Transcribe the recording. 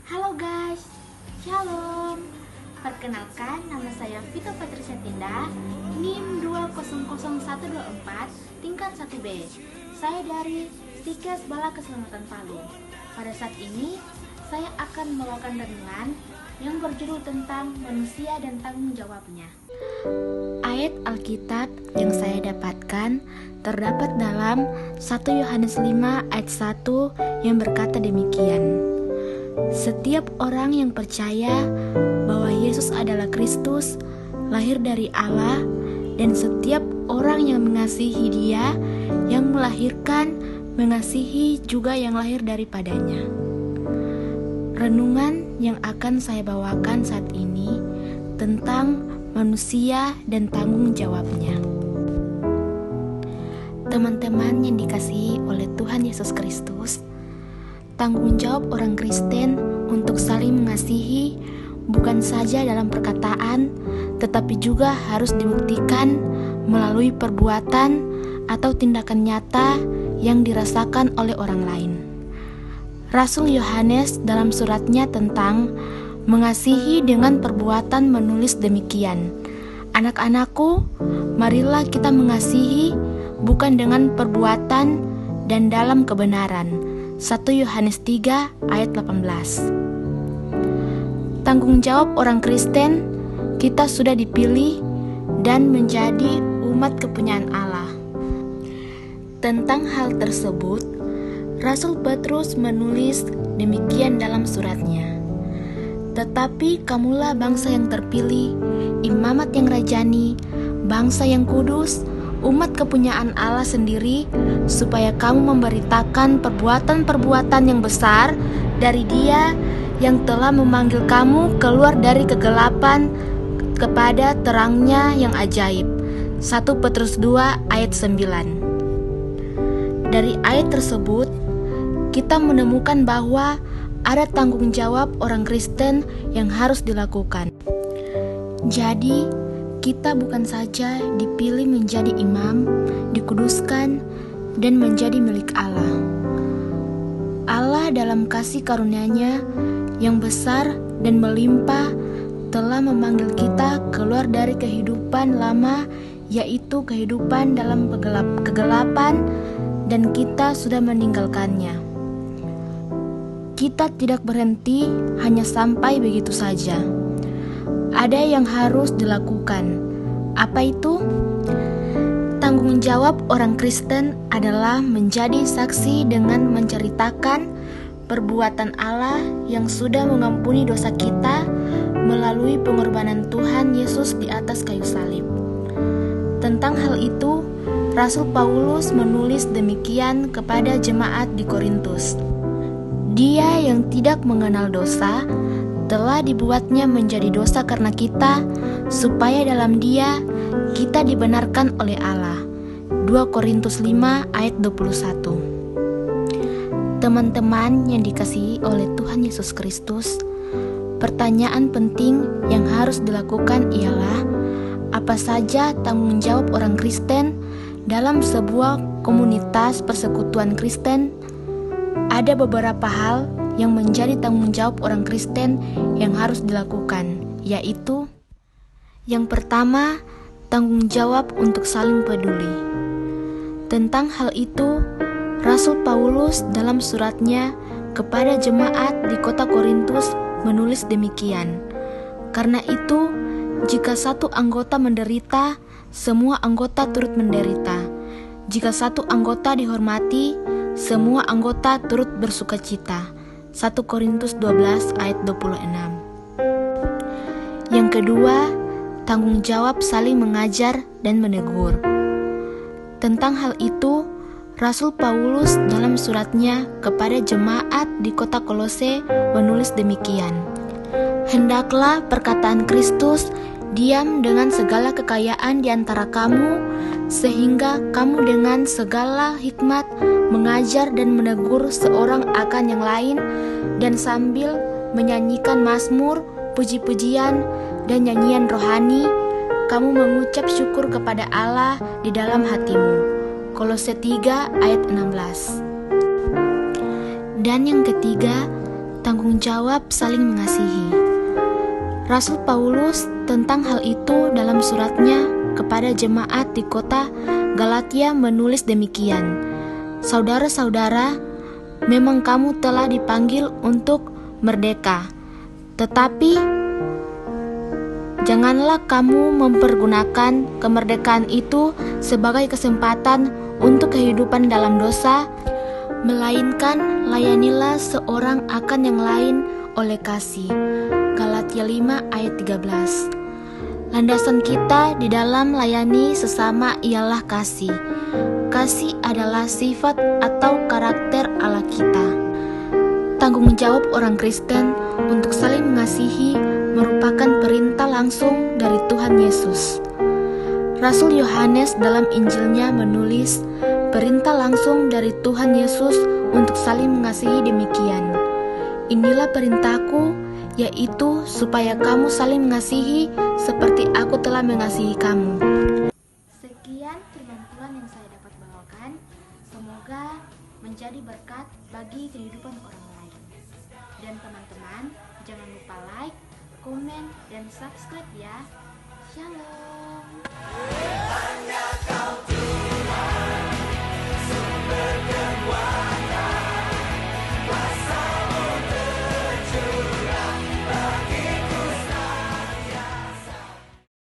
Halo guys, Shalom. Perkenalkan, nama saya Vito Patricia Tinda, NIM 200124, tingkat 1B. Saya dari Stikes Bala Keselamatan Palu. Pada saat ini, saya akan membawakan renungan yang berjudul tentang manusia dan tanggung jawabnya. Ayat Alkitab yang saya dapatkan terdapat dalam 1 Yohanes 5 ayat 1 yang berkata demikian. Setiap orang yang percaya bahwa Yesus adalah Kristus, lahir dari Allah, dan setiap orang yang mengasihi Dia, yang melahirkan, mengasihi juga yang lahir daripadanya. Renungan yang akan saya bawakan saat ini tentang manusia dan tanggung jawabnya. Teman-teman yang dikasihi oleh Tuhan Yesus Kristus, tanggung jawab orang Kristen untuk saling mengasihi bukan saja dalam perkataan, tetapi juga harus dibuktikan melalui perbuatan atau tindakan nyata yang dirasakan oleh orang lain. Rasul Yohanes dalam suratnya tentang mengasihi dengan perbuatan menulis demikian. Anak-anakku, marilah kita mengasihi bukan dengan perbuatan dan dalam kebenaran. 1 Yohanes 3 ayat 18. Tanggung jawab orang Kristen, kita sudah dipilih dan menjadi umat kepunyaan Allah. Tentang hal tersebut, Rasul Petrus menulis demikian dalam suratnya. Tetapi kamulah bangsa yang terpilih, imamat yang rajani, bangsa yang kudus, umat kepunyaan Allah sendiri, supaya kamu memberitakan perbuatan-perbuatan yang besar dari Dia yang telah memanggil kamu keluar dari kegelapan kepada terangnya yang ajaib. 1 Petrus 2 ayat 9. Dari ayat tersebut, kita menemukan bahwa ada tanggung jawab orang Kristen yang harus dilakukan. Jadi, kita bukan saja dipilih menjadi imam, dikuduskan, dan menjadi milik Allah. Allah dalam kasih karunia-Nya yang besar dan melimpah telah memanggil kita keluar dari kehidupan lama, yaitu kehidupan dalam kegelapan, dan kita sudah meninggalkannya. Kita tidak berhenti hanya sampai begitu saja. Ada yang harus dilakukan. Apa itu? Tanggung jawab orang Kristen adalah menjadi saksi dengan menceritakan perbuatan Allah yang sudah mengampuni dosa kita melalui pengorbanan Tuhan Yesus di atas kayu salib. Tentang hal itu, Rasul Paulus menulis demikian kepada jemaat di Korintus. Dia yang tidak mengenal dosa telah dibuatnya menjadi dosa karena kita, supaya dalam Dia kita dibenarkan oleh Allah. 2 Korintus 5 ayat 21. Teman-teman yang dikasihi oleh Tuhan Yesus Kristus, pertanyaan penting yang harus dilakukan ialah, apa saja tanggung jawab orang Kristen dalam sebuah komunitas persekutuan Kristen? Ada beberapa hal yang menjadi tanggung jawab orang Kristen yang harus dilakukan, yaitu yang pertama, tanggung jawab untuk saling peduli. Tentang hal itu, Rasul Paulus dalam suratnya kepada jemaat di kota Korintus menulis demikian. Karena itu, jika satu anggota menderita, semua anggota turut menderita. Jika satu anggota dihormati, semua anggota turut bersukacita. 1 Korintus 12 ayat 26. Yang kedua, tanggung jawab saling mengajar dan menegur. Tentang hal itu, Rasul Paulus dalam suratnya kepada jemaat di kota Kolose menulis demikian. Hendaklah perkataan Kristus diam dengan segala kekayaan di antara kamu, sehingga kamu dengan segala hikmat mengajar dan menegur seorang akan yang lain, dan sambil menyanyikan mazmur, puji-pujian, dan nyanyian rohani, kamu mengucap syukur kepada Allah di dalam hatimu. Kolose 3 ayat 16. Dan yang ketiga, tanggung jawab saling mengasihi. Rasul Paulus tentang hal itu dalam suratnya kepada jemaat di kota Galatia menulis demikian, "Saudara-saudara, memang kamu telah dipanggil untuk merdeka, tetapi janganlah kamu mempergunakan kemerdekaan itu sebagai kesempatan untuk kehidupan dalam dosa, melainkan layanilah seorang akan yang lain oleh kasih." Galatia 5 ayat 13. Landasan kita di dalam layani sesama ialah kasih. Kasih adalah sifat atau karakter Allah kita. Tanggung jawab orang Kristen untuk saling mengasihi merupakan perintah langsung dari Tuhan Yesus. Rasul Yohanes dalam Injilnya menulis perintah langsung dari Tuhan Yesus untuk saling mengasihi demikian, "Inilah perintahku, yaitu supaya kamu saling mengasihi seperti aku telah mengasihi kamu." Sekian firman Tuhan yang saya dapat bawakan. Semoga menjadi berkat bagi kehidupan orang lain. Dan teman-teman, jangan lupa like, komen, dan subscribe ya. Shalom.